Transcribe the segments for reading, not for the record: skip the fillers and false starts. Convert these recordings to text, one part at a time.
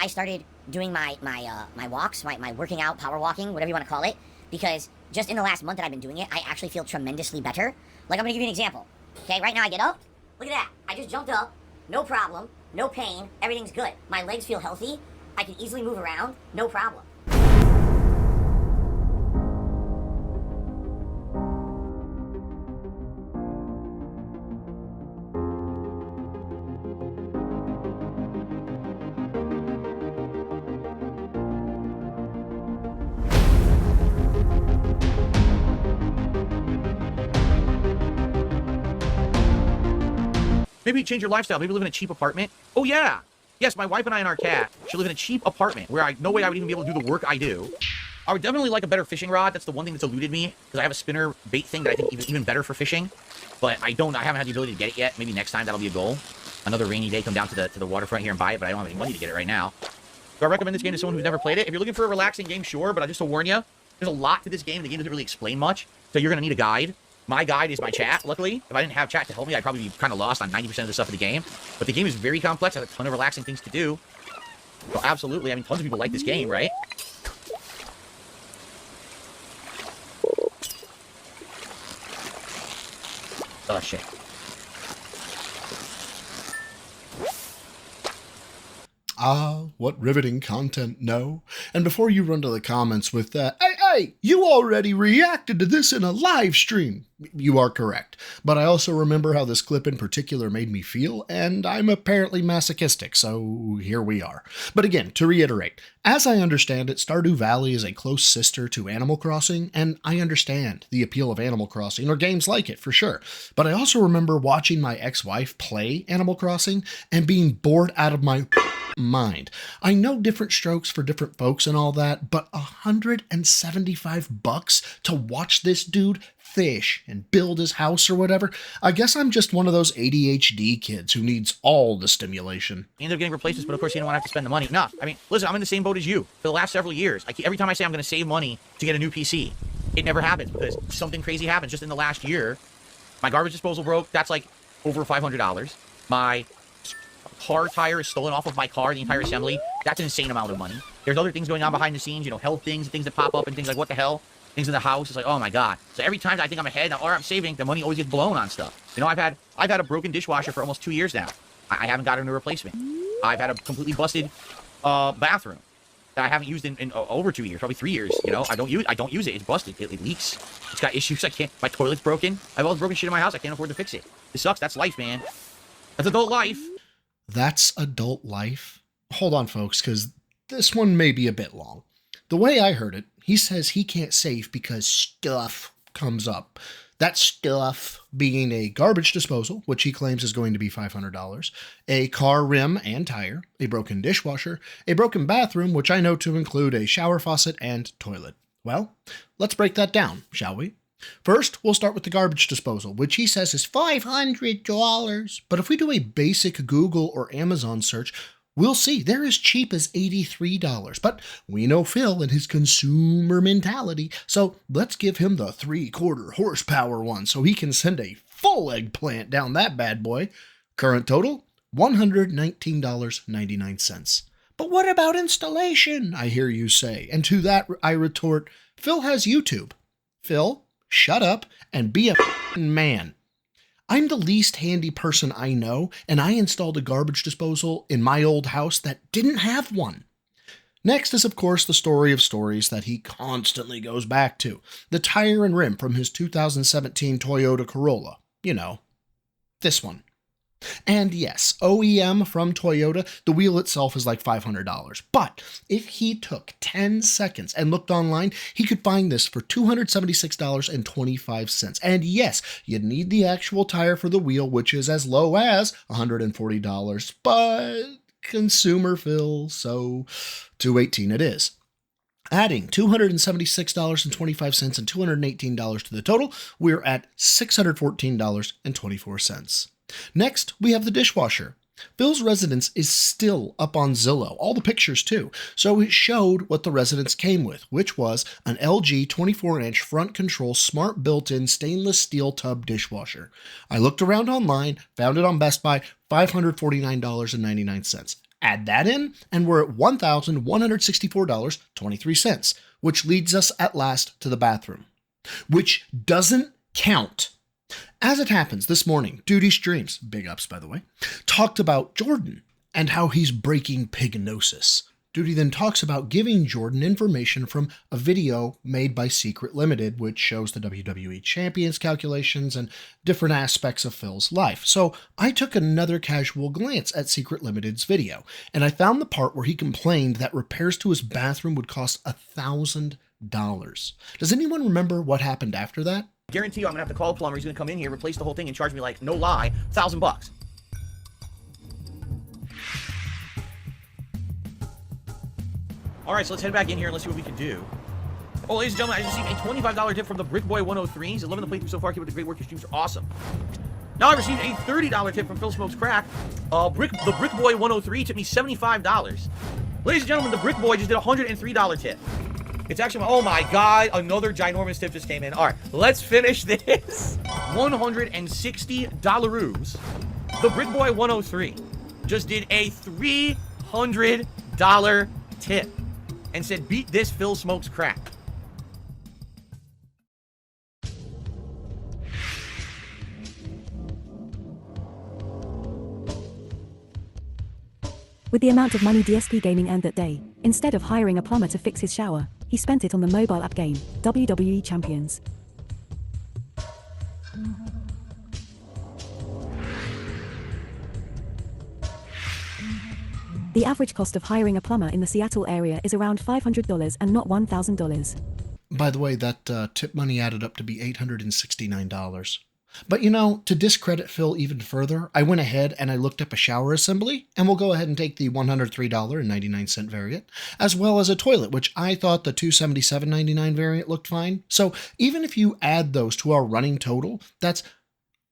I started doing my walks, my working out, power walking, whatever you want to call it, because just in the last month that I've been doing it, I actually feel tremendously better. Like, I'm gonna give you an example. Okay, right now I get up. Look at that. I just jumped up. No problem. No pain. Everything's good. My legs feel healthy. I can easily move around. No problem. Maybe change your lifestyle. Maybe live in a cheap apartment. Oh, yeah. Yes, my wife and I and our cat should live in a cheap apartment where no way I would even be able to do the work I do. I would definitely like a better fishing rod. That's the one thing that's eluded me, because I have a spinner bait thing that I think is even better for fishing. But I haven't had the ability to get it yet. Maybe next time that'll be a goal. Another rainy day, come down to the waterfront here and buy it, but I don't have any money to get it right now. Do I recommend this game to someone who's never played it? If you're looking for a relaxing game, sure, but just to warn you, there's a lot to this game. The game doesn't really explain much, so you're going to need a guide. My guide is my chat, luckily. If I didn't have chat to help me, I'd probably be kind of lost on 90% of the stuff of the game. But the game is very complex. Has a ton of relaxing things to do. So absolutely, I mean, tons of people like this game, right? Oh, shit. Ah, what riveting content, no? And before you run to the comments with that, hey, you already reacted to this in a live stream. You are correct. But I also remember how this clip in particular made me feel, and I'm apparently masochistic, so here we are. But again, to reiterate, as I understand it, Stardew Valley is a close sister to Animal Crossing, and I understand the appeal of Animal Crossing, or games like it, for sure. But I also remember watching my ex-wife play Animal Crossing and being bored out of my mind. I know different strokes for different folks and all that, but $175 to watch this dude fish and build his house or whatever. I guess I'm just one of those ADHD kids who needs all the stimulation. You end up getting replacements, but of course you don't want to have to spend the money. No, I mean, listen, I'm in the same boat as you for the last several years. Every time I say I'm going to save money to get a new PC, it never happens because something crazy happens. Just in the last year, my garbage disposal broke. That's like over $500. My car tire is stolen off of my car, the entire assembly. That's an insane amount of money. There's other things going on behind the scenes, health things, things that pop up, and things like, what the hell? Things in the house. It's like, oh my god. So every time I think I'm ahead or I'm saving, the money always gets blown on stuff. I've had a broken dishwasher for almost 2 years now. I haven't gotten a replacement. I've had a completely busted bathroom that I haven't used in over 2 years, probably 3 years. I don't use it. It's busted. It leaks. It's got issues. My toilet's broken. I have all this broken shit in my house. I can't afford to fix it. It sucks. That's life, man. That's adult life. That's adult life? Hold on, folks, because this one may be a bit long. The way I heard it, he says he can't save because stuff comes up. That stuff being a garbage disposal, which he claims is going to be $500, a car rim and tire, a broken dishwasher, a broken bathroom, which I know to include a shower faucet and toilet. Well, let's break that down, shall we? First, we'll start with the garbage disposal, which he says is $500. But if we do a basic Google or Amazon search, we'll see they're as cheap as $83. But we know Phil and his consumer mentality, so let's give him the 3/4 horsepower one so he can send a full eggplant down that bad boy. Current total, $119.99. But what about installation, I hear you say. And to that I retort, Phil has YouTube. Phil, shut up and be a man. I'm the least handy person I know, and I installed a garbage disposal in my old house that didn't have one. Next is, of course, the story of stories that he constantly goes back to. The tire and rim from his 2017 Toyota Corolla. This one. And yes, OEM from Toyota, the wheel itself is like $500. But if he took 10 seconds and looked online, he could find this for $276.25. And yes, you'd need the actual tire for the wheel, which is as low as $140. But consumer Phil, so $218 it is. Adding $276.25 and $218 to the total, we're at $614.24. Next, we have the dishwasher. Phil's residence is still up on Zillow, all the pictures too, so it showed what the residence came with, which was an LG 24-inch front control smart built-in stainless steel tub dishwasher. I looked around online, found it on Best Buy, $549.99. Add that in, and we're at $1,164.23, which leads us at last to the bathroom, which doesn't count. As it happens, this morning, Doody Streams, big ups by the way, talked about Jordan and how he's breaking pignosis. Doody then talks about giving Jordan information from a video made by Secret Limited, which shows the WWE Champions calculations and different aspects of Phil's life. So I took another casual glance at Secret Limited's video, and I found the part where he complained that repairs to his bathroom would cost $1,000. Does anyone remember what happened after that? I guarantee you I'm gonna have to call a plumber. He's gonna come in here, replace the whole thing, and charge me, like, no lie, $1,000. All right, so let's head back in here and let's see what we can do. Oh, ladies and gentlemen, I just received a $25 tip from the Brickboy103. He's loving the playthrough so far. Keep up the great work. Your streams are awesome. Now I received a $30 tip from Phil Smokes Crack. The Brickboy103 tipped me $75. Ladies and gentlemen, the Brickboy just did a $103 tip. It's actually, oh my God, another ginormous tip just came in. All right, let's finish this. $160. The Brickboy103 just did a $300 tip and said, beat this Phil Smokes Crack. With the amount of money DSP Gaming earned that day, instead of hiring a plumber to fix his shower, he spent it on the mobile app game, WWE Champions. The average cost of hiring a plumber in the Seattle area is around $500 and not $1,000. By the way, that tip money added up to be $869. But you know, to discredit Phil even further, I went ahead and I looked up a shower assembly, and we'll go ahead and take the $103.99 variant, as well as a toilet, which I thought the $277.99 variant looked fine. So even if you add those to our running total, that's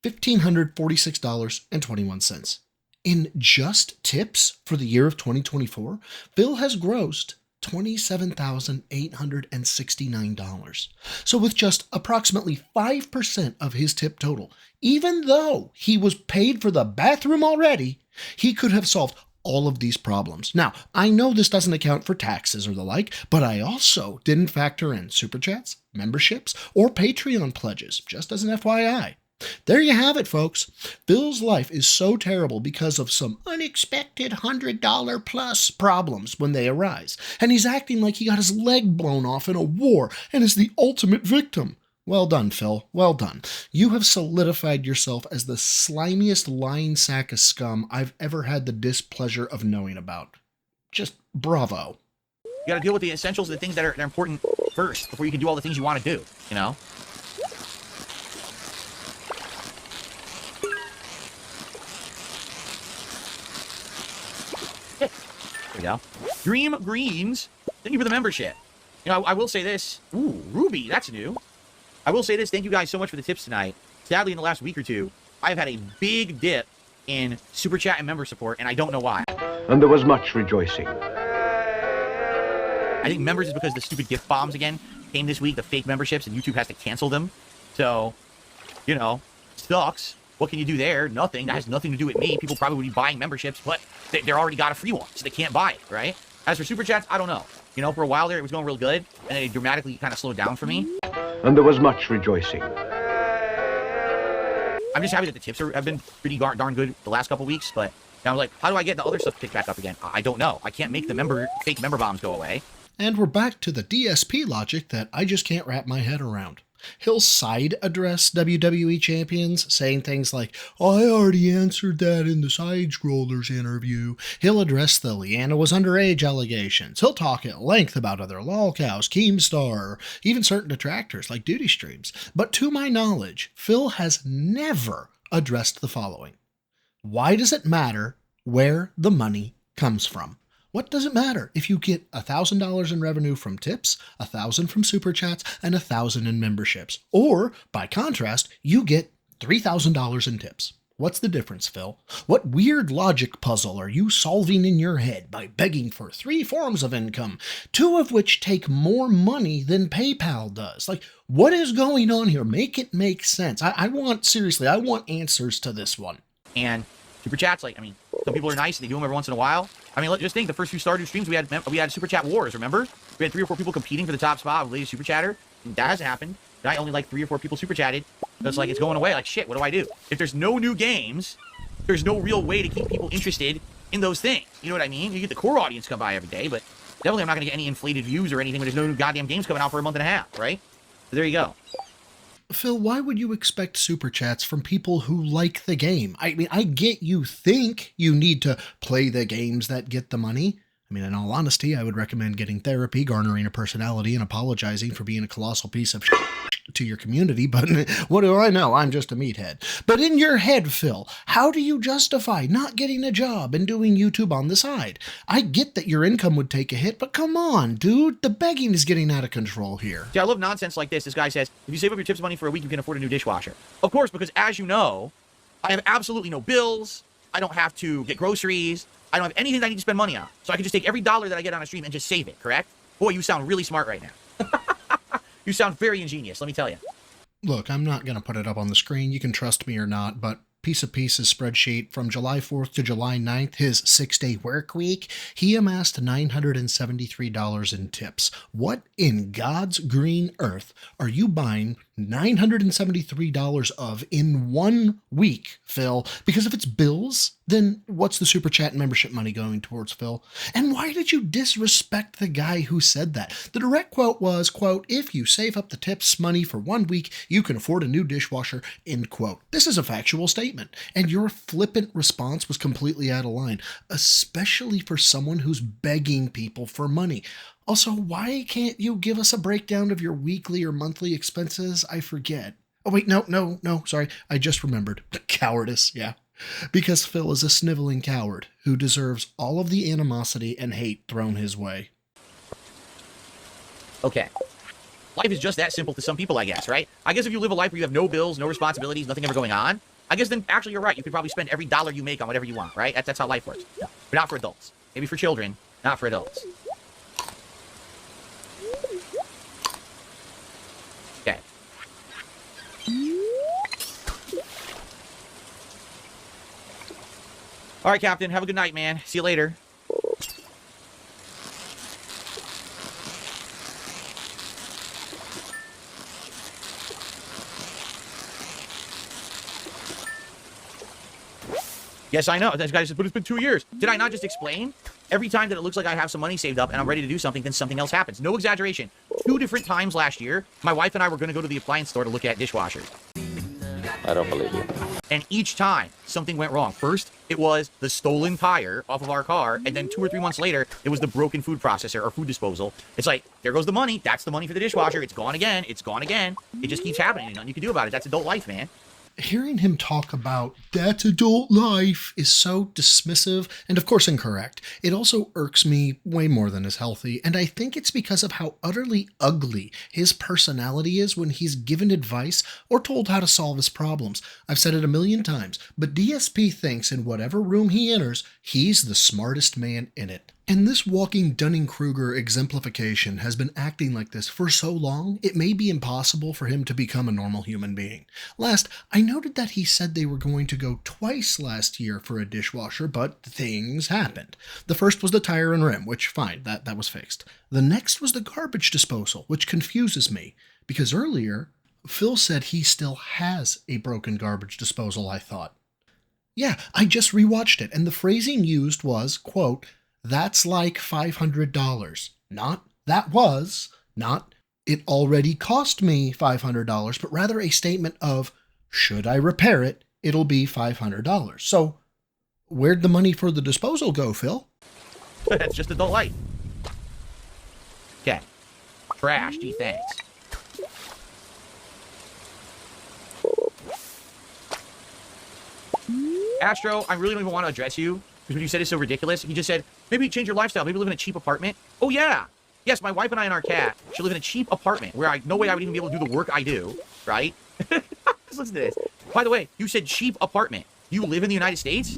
$1,546.21. In just tips for the year of 2024, Phil has grossed $27,869. So with just approximately 5% of his tip total, even though he was paid for the bathroom already, he could have solved all of these problems. Now, I know this doesn't account for taxes or the like, but I also didn't factor in super chats, memberships, or Patreon pledges, just as an FYI. There you have it, folks. Phil's life is so terrible because of some unexpected $100 plus problems when they arise, and he's acting like he got his leg blown off in a war and is the ultimate victim. Well done, Phil. Well done. You have solidified yourself as the slimiest lying sack of scum I've ever had the displeasure of knowing about. Just bravo. You gotta deal with the essentials, the things that are important first, before you can do all the things you want to do, you know? There we go. Dream Greens, thank you for the membership. You know, I will say this. Ooh, Ruby, that's new. I will say this. Thank you guys so much for the tips tonight. Sadly, in the last week or two, I've had a big dip in super chat and member support, and I don't know why. And there was much rejoicing. I think members is because the stupid gift bombs again came this week, the fake memberships, and YouTube has to cancel them. So, you know, sucks. What can you do there? Nothing. That has nothing to do with me. People probably would be buying memberships, but they're already got a free one, so they can't buy it, right? As for super chats, I don't know. You know, for a while there, it was going real good, and then it dramatically kind of slowed down for me. And there was much rejoicing. I'm just happy that the tips have been pretty darn good the last couple weeks, but now I'm like, how do I get the other stuff picked back up again? I don't know. I can't make the fake member bombs go away. And we're back to the DSP logic that I just can't wrap my head around. He'll side address WWE champions, saying things like, oh, I already answered that in the Side Scrollers interview. He'll address the Leanna was underage allegations. He'll talk at length about other lolcows, Keemstar, or even certain detractors like Doody Streams. But to my knowledge, Phil has never addressed the following. Why does it matter where the money comes from? What does it matter if you get $1,000 in revenue from tips, $1,000 from super chats, and $1,000 in memberships? Or, by contrast, you get $3,000 in tips. What's the difference, Phil? What weird logic puzzle are you solving in your head by begging for 3 forms of income, 2 of which take more money than PayPal does? Like, what is going on here? Make it make sense. I want answers to this one. And super chats, like, I mean, Some people are nice, and they do them every once in a while. I mean, just think, the first few Stardew streams, we had Super Chat Wars, remember? We had 3 or 4 people competing for the top spot of latest Super Chatter. And that hasn't happened. Only like 3 or 4 people Super Chatted. So it's like, it's going away. Like, shit, what do I do? If there's no new games, there's no real way to keep people interested in those things. You know what I mean? You get the core audience come by every day, but definitely I'm not going to get any inflated views or anything when there's no new goddamn games coming out for a month and a half, right? So there you go. Phil, why would you expect super chats from people who like the game? I mean, I get you think you need to play the games that get the money. I mean, in all honesty, I would recommend getting therapy, garnering a personality, and apologizing for being a colossal piece of shit to your community, but what do I know? I'm just a meathead. But in your head, Phil, how do you justify not getting a job and doing YouTube on the side? I get that your income would take a hit, but come on, dude, the begging is getting out of control here. See, I love nonsense like this. This guy says, if you save up your tips money for a week, you can afford a new dishwasher. Of course, because as you know, I have absolutely no bills. I don't have to get groceries. I don't have anything that I need to spend money on. So I can just take every dollar that I get on a stream and just save it, correct? Boy, you sound really smart right now. You sound very ingenious, let me tell you. Look, I'm not going to put it up on the screen. You can trust me or not, but Piece of Pieces spreadsheet from July 4th to July 9th, his 6-day work week, he amassed $973 in tips. What in God's green earth are you buying $973 of in 1 week, Phil? Because if it's bills, then what's the Super Chat membership money going towards, Phil? And why did you disrespect the guy who said that? The direct quote was, quote, if you save up the tips money for 1 week, you can afford a new dishwasher, end quote. This is a factual statement, and your flippant response was completely out of line, especially for someone who's begging people for money. Also, why can't you give us a breakdown of your weekly or monthly expenses? I forget. Oh, wait, no, sorry. I just remembered. Cowardice, yeah. Because Phil is a sniveling coward who deserves all of the animosity and hate thrown his way. Okay. Life is just that simple to some people, I guess, right? I guess if you live a life where you have no bills, no responsibilities, nothing ever going on, I guess then actually you're right. You could probably spend every dollar you make on whatever you want, right? That's how life works. But not for adults. Maybe for children, not for adults. Okay. All right, Captain. Have a good night, man. See you later. Yes, I know. This guy says, but it's been 2 years. Did I not just explain? Every time that it looks like I have some money saved up and I'm ready to do something, then something else happens. No exaggeration. 2 different times last year, my wife and I were going to go to the appliance store to look at dishwashers. I don't believe you. And each time, something went wrong. First, it was the stolen tire off of our car, and then 2 or 3 months later, it was the broken food processor or food disposal. It's like, there goes the money. That's the money for the dishwasher. It's gone again. It's gone again. It just keeps happening. Nothing you can do about it. That's adult life, man. Hearing him talk about that's adult life is so dismissive and of course incorrect. It also irks me way more than is healthy, and I think it's because of how utterly ugly his personality is when he's given advice or told how to solve his problems. I've said it a million times, but DSP thinks in whatever room he enters, he's the smartest man in it. And this walking Dunning-Kruger exemplification has been acting like this for so long, it may be impossible for him to become a normal human being. Last, I noted that he said they were going to go twice last year for a dishwasher, but things happened. The first was the tire and rim, which fine, that was fixed. The next was the garbage disposal, which confuses me, because earlier, Phil said he still has a broken garbage disposal, I thought. Yeah, I just rewatched it, and the phrasing used was, quote, that's like $500. Not, that was, not, it already cost me $500, but rather a statement of, should I repair it, it'll be $500. So, where'd the money for the disposal go, Phil? That's just adult life. Okay. Trash, gee, thanks. Astro, I really don't even want to address you. Because when you said it's so ridiculous, he just said, maybe change your lifestyle. Maybe live in a cheap apartment. Oh, yeah. Yes, my wife and I and our cat should live in a cheap apartment where no way I would even be able to do the work I do, right? Just listen to this. By the way, you said cheap apartment. You live in the United States?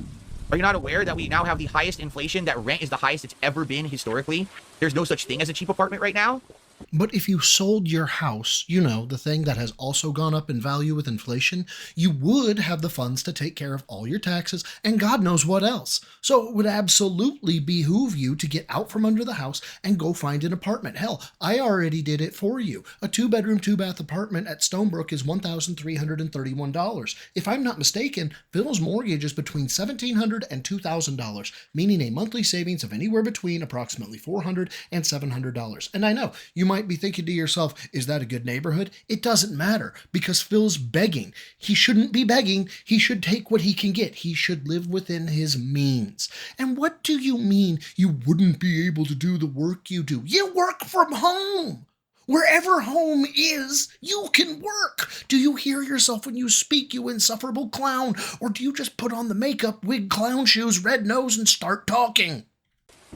Are you not aware that we now have the highest inflation, that rent is the highest it's ever been historically? There's no such thing as a cheap apartment right now? But if you sold your house, you know, the thing that has also gone up in value with inflation, you would have the funds to take care of all your taxes and God knows what else. So it would absolutely behoove you to get out from under the house and go find an apartment. Hell, I already did it for you. A 2-bedroom, 2-bath apartment at Stonebrook is $1,331. If I'm not mistaken, Phil's mortgage is between $1,700 and $2,000, meaning a monthly savings of anywhere between approximately $400 and $700. And I know, you might be thinking to yourself, is that a good neighborhood? It doesn't matter because Phil's begging. He shouldn't be begging. He should take what he can get. He should live within his means. And what do you mean you wouldn't be able to do the work you do? You work from home. Wherever home is, you can work. Do you hear yourself when you speak, you insufferable clown? Or do you just put on the makeup, wig, clown shoes, red nose, and start talking?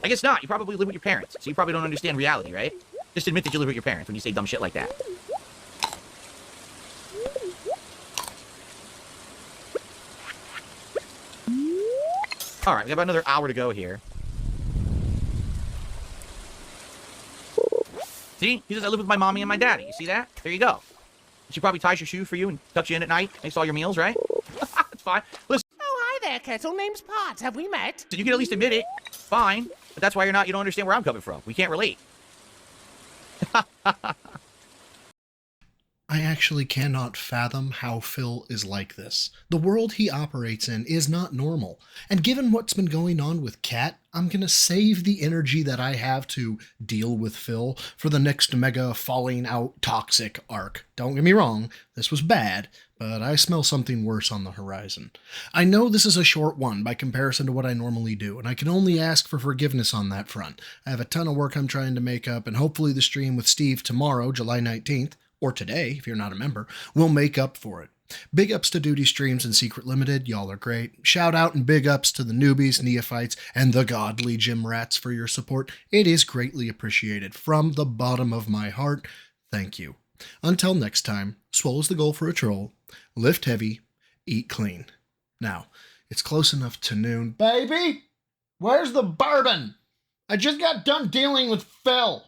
I guess not. You probably live with your parents, so you probably don't understand reality, right? Just admit that you live with your parents when you say dumb shit like that. Alright, we got about another hour to go here. See? He says I live with my mommy and my daddy. You see that? There you go. She probably ties your shoe for you and tucks you in at night, makes all your meals, right? It's fine. Listen. Oh, hi there, Kettle. Name's Pot. Have we met? So you can at least admit it. Fine. But that's why you don't understand where I'm coming from. We can't relate. I actually cannot fathom how Phil is like this. The world he operates in is not normal. And given what's been going on with Kat, I'm gonna save the energy that I have to deal with Phil for the next mega falling out toxic arc. Don't get me wrong, this was bad, but I smell something worse on the horizon. I know this is a short one by comparison to what I normally do, and I can only ask for forgiveness on that front. I have a ton of work I'm trying to make up, and hopefully the stream with Steve tomorrow, July 19th, or today, if you're not a member, will make up for it. Big ups to Doody Streams and Secret Limited, y'all are great. Shout out and big ups to the newbies, neophytes, and the godly gym rats for your support. It is greatly appreciated. From the bottom of my heart, thank you. Until next time, swole is the goal for a troll. Lift heavy, eat clean. Now, it's close enough to noon. Baby, where's the bourbon? I just got done dealing with Phil.